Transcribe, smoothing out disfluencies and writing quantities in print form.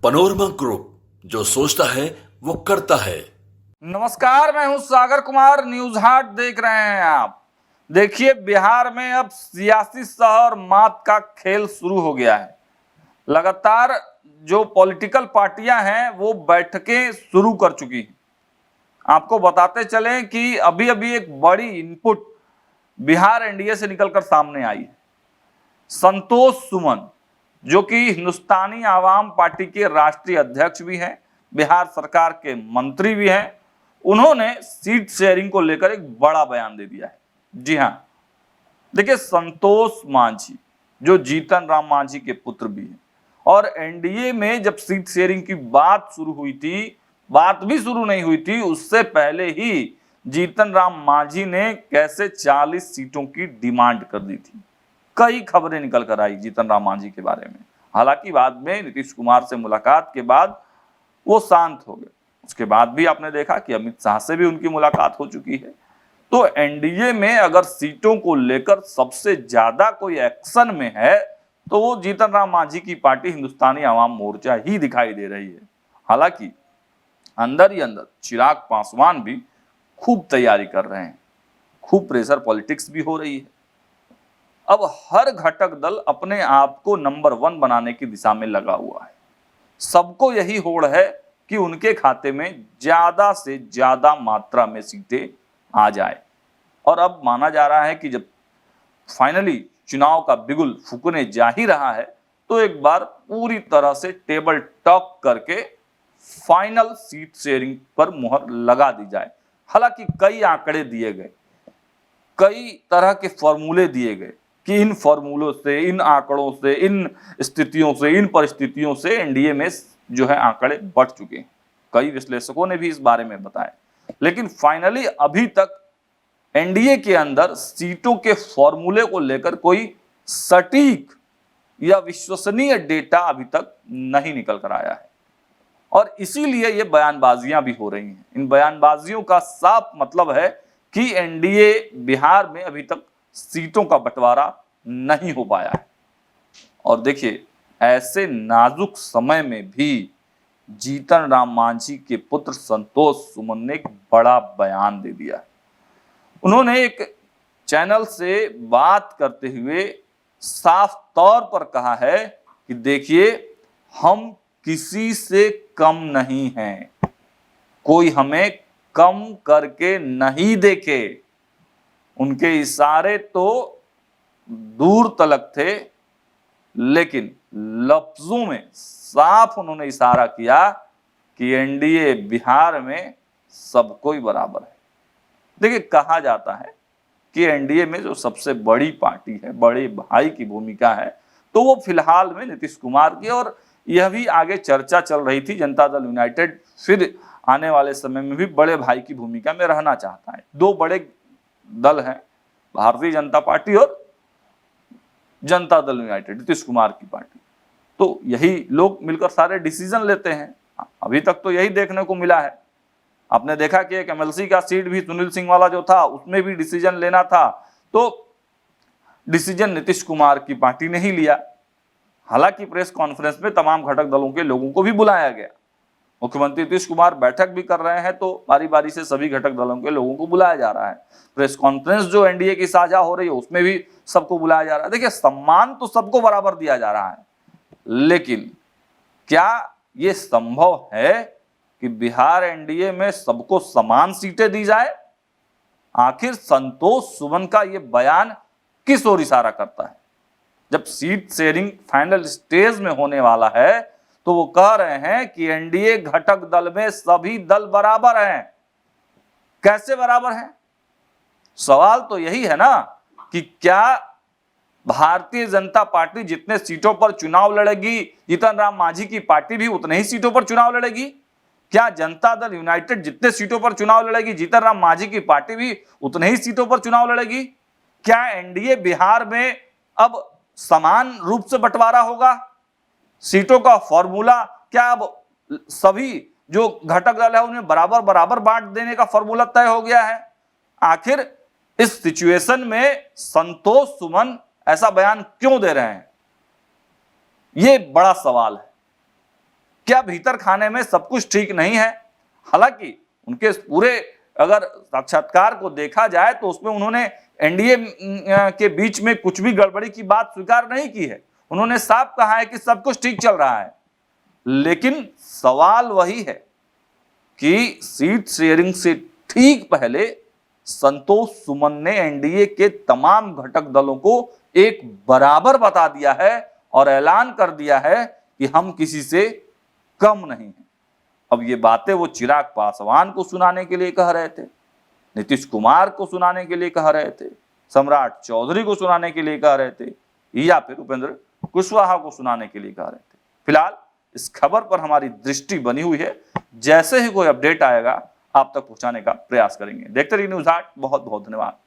Panorama group, जो सोचता है वो करता है। नमस्कार, मैं हूं सागर कुमार। न्यूज हाट देख रहे हैं आप। देखिए, बिहार में अब सियासी शहर मात का खेल शुरू हो गया है। लगातार जो पॉलिटिकल पार्टियां हैं वो बैठकें शुरू कर चुकी हैं। आपको बताते चलें कि अभी अभी एक बड़ी इनपुट बिहार एनडीए से निकलकर सामने आई है। संतोष सुमन, जो कि हिंदुस्तानी आवाम पार्टी के राष्ट्रीय अध्यक्ष भी हैं, बिहार सरकार के मंत्री भी हैं, उन्होंने सीट शेयरिंग को लेकर एक बड़ा बयान दे दिया है। जी हां, देखिए, संतोष मांझी जो जीतन राम मांझी के पुत्र भी हैं, और एनडीए में जब सीट शेयरिंग की बात शुरू हुई थी, बात भी शुरू नहीं हुई थी, उससे पहले ही जीतन राम मांझी ने कैसे 40 सीटों की डिमांड कर दी थी। कई खबरें निकल कर आई जीतन राम मांझी के बारे में। हालांकि बाद में नीतीश कुमार से मुलाकात के बाद वो शांत हो गए। उसके बाद भी आपने देखा कि अमित शाह से भी उनकी मुलाकात हो चुकी है। तो एनडीए में अगर सीटों को लेकर सबसे ज्यादा कोई एक्शन में है तो वो जीतन राम मांझी की पार्टी हिंदुस्तानी आवाम मोर्चा ही दिखाई दे रही है। हालांकि अंदर ही अंदर चिराग पासवान भी खूब तैयारी कर रहे हैं, खूब प्रेशर पॉलिटिक्स भी हो रही है। अब हर घटक दल अपने आप को नंबर 1 बनाने की दिशा में लगा हुआ है। सबको यही होड़ है कि उनके खाते में ज्यादा से ज्यादा मात्रा में सीटें आ जाए। और अब माना जा रहा है कि जब फाइनली चुनाव का बिगुल फूकने जा ही रहा है तो एक बार पूरी तरह से टेबल टॉक करके फाइनल सीट शेयरिंग पर मुहर लगा दी जाए। हालांकि कई आंकड़े दिए गए, कई तरह के फॉर्मूले दिए गए कि इन फॉर्मूलों से, इन आंकड़ों से, इन स्थितियों से, इन परिस्थितियों से एनडीए में जो है आंकड़े बढ़ चुके हैं। कई विश्लेषकों ने भी इस बारे में बताया। लेकिन फाइनली अभी तक एनडीए के अंदर सीटों के फॉर्मूले को लेकर कोई सटीक या विश्वसनीय डेटा अभी तक नहीं निकल कर आया है। और इसीलिए ये बयानबाजियां भी हो रही हैं। इन बयानबाजियों का साफ मतलब है कि एनडीए बिहार में अभी तक सीटों का बंटवारा नहीं हो पाया है। और देखिए, ऐसे नाजुक समय में भी जीतन राम मांझी के पुत्र संतोष सुमन ने एक बड़ा बयान दे दिया है। उन्होंने एक चैनल से बात करते हुए साफ तौर पर कहा है कि देखिए, हम किसी से कम नहीं हैं, कोई हमें कम करके नहीं देखे। उनके इशारे तो दूर तलक थे, लेकिन लफ्जों में साफ उन्होंने इशारा किया कि एनडीए बिहार में सब कोई बराबर है। देखिए, कहा जाता है कि एनडीए में जो सबसे बड़ी पार्टी है, बड़े भाई की भूमिका है, तो वो फिलहाल में नीतीश कुमार की, और यह भी आगे चर्चा चल रही थी जनता दल यूनाइटेड फिर आने वाले समय में भी बड़े भाई की भूमिका में रहना चाहता है। दो बड़े दल हैं, भारतीय जनता पार्टी और जनता दल यूनाइटेड, नीतीश कुमार की पार्टी। तो यही लोग मिलकर सारे डिसीजन लेते हैं। अभी तक तो यही देखने को मिला है। आपने देखा कि एक एमएलसी का सीट भी सुनील सिंह वाला जो था, उसमें भी डिसीजन लेना था, तो डिसीजन नीतीश कुमार की पार्टी ने ही लिया। हालांकि प्रेस कॉन्फ्रेंस में तमाम घटक दलों के लोगों को भी बुलाया गया। मुख्यमंत्री नीतीश कुमार बैठक भी कर रहे हैं, तो बारी बारी से सभी घटक दलों के लोगों को बुलाया जा रहा है। प्रेस कॉन्फ्रेंस जो एनडीए की साझा हो रही है उसमें भी सबको बुलाया जा रहा है। देखिए, सम्मान तो सबको बराबर दिया जा रहा है, लेकिन क्या ये संभव है कि बिहार एनडीए में सबको समान सीटें दी जाए? आखिर संतोष सुमन का ये बयान किस ओर इशारा करता है? जब सीट शेयरिंग फाइनल स्टेज में होने वाला है तो वो कह रहे हैं कि एनडीए घटक दल में सभी दल बराबर हैं। कैसे बराबर हैं? सवाल तो यही है ना कि क्या भारतीय जनता पार्टी जितने सीटों पर चुनाव लड़ेगी, जीतन राम मांझी की पार्टी भी उतने ही सीटों पर चुनाव लड़ेगी? क्या जनता दल यूनाइटेड जितने सीटों पर चुनाव लड़ेगी, जीतन राम मांझी की पार्टी भी उतने ही सीटों पर चुनाव लड़ेगी? क्या एनडीए बिहार में अब समान रूप से बंटवारा होगा? सीटों का फॉर्मूला क्या अब सभी जो घटक दल है उन्हें बराबर बराबर बांट देने का फॉर्मूला तय हो गया है? आखिर इस सिचुएशन में संतोष सुमन ऐसा बयान क्यों दे रहे हैं? यह बड़ा सवाल है। क्या भीतर खाने में सब कुछ ठीक नहीं है? हालांकि उनके पूरे अगर साक्षात्कार को देखा जाए तो उसमें उन्होंने एनडीए के बीच में कुछ भी गड़बड़ी की बात स्वीकार नहीं की है। उन्होंने साफ कहा है कि सब कुछ ठीक चल रहा है। लेकिन सवाल वही है कि सीट शेयरिंग से ठीक पहले संतोष सुमन ने एनडीए के तमाम घटक दलों को एक बराबर बता दिया है और ऐलान कर दिया है कि हम किसी से कम नहीं हैं। अब ये बातें वो चिराग पासवान को सुनाने के लिए कह रहे थे, नीतीश कुमार को सुनाने के लिए कह रहे थे, सम्राट चौधरी को सुनाने के लिए कह रहे थे, या फिर उपेंद्र कुशवाहा को सुनाने के लिए कह रहे थे। फिलहाल इस खबर पर हमारी दृष्टि बनी हुई है। जैसे ही कोई अपडेट आएगा आप तक पहुंचाने का प्रयास करेंगे। देखते रहिए न्यूज़ 8। बहुत बहुत धन्यवाद।